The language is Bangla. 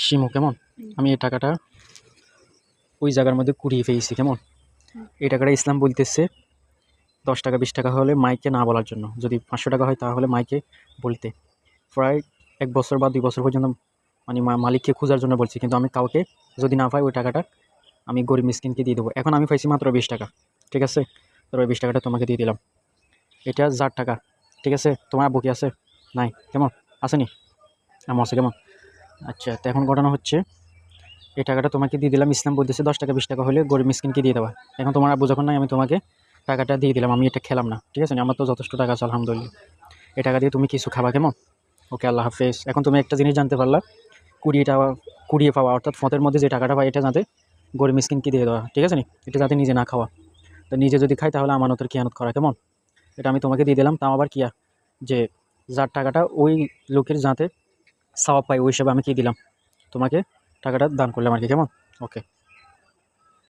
শিমু কেমন, আমি এই টাকাটা ওই জায়গার মধ্যে কুড়িয়ে পেয়েছি কেমন। এই টাকাটা ইসলাম বলতেছে 10 টাকা 20 টাকা হলে মাইকে না বলার জন্য, যদি 500 টাকা হয় তাহলে মাইকে বলতে। প্রায় 1 বছর বা 2 বছর পর্যন্ত মানে মালিককে খোঁজার জন্য বলছি, কিন্তু আমি কাউকে যদি না পাই ওই টাকাটা আমি গরিব মিসকিনকে দিয়ে দেবো। এখন আমি পাইছি মাত্র 20 টাকা, ঠিক আছে, তো ওই 20 টাকাটা তোমাকে দিয়ে দিলাম। এটা যার টাকা, ঠিক আছে। তোমার আব্বু কি আছে? নাই কেমন, আসেনি? আমার আছে কেমন। আচ্ছা, তো এখন ঘটনা হচ্ছে এই টাকাটা তোমাকে দিয়ে দিলাম। ইসলাম বলতেছে 10 টাকা 20 টাকা হলে গরিব মিসকিনকে দিয়ে দেওয়া। এখন তোমার আব্বু যখন নাই আমি তোমাকে টাকাটা দিয়ে দিলাম, আমি এটা খেলাম না, ঠিক আছে। আমার তো যথেষ্ট টাকা আছে আলহামদুলিল্লাহ। এই টাকা দিয়ে তুমি কিছু খাবা কেমন। ওকে, আল্লাহ হাফেজ। এখন তুমি একটা জিনিস জানতে পারলা, কুড়িয়ে পাওয়া অর্থাৎ ফতের মধ্যে যে টাকাটা পাই এটা যাতে গরিব মিসকিনকে দিয়ে দেওয়া, ঠিক আছে নি, এটা যাতে নিজে না খাওয়া। তো নিজে যদি খাই তাহলে আমানতের খিয়ানত করা কেমন। এটা আমি তোমাকে দিয়ে দিলাম, তাও আবার কিয়া যে যার টাকাটা ওই লোকের যাতে সওয়াব পায় ওই হিসাবে আমি কি দিলাম তোমাকে টাকাটা দান করলাম আর কি কেমন। ওকে।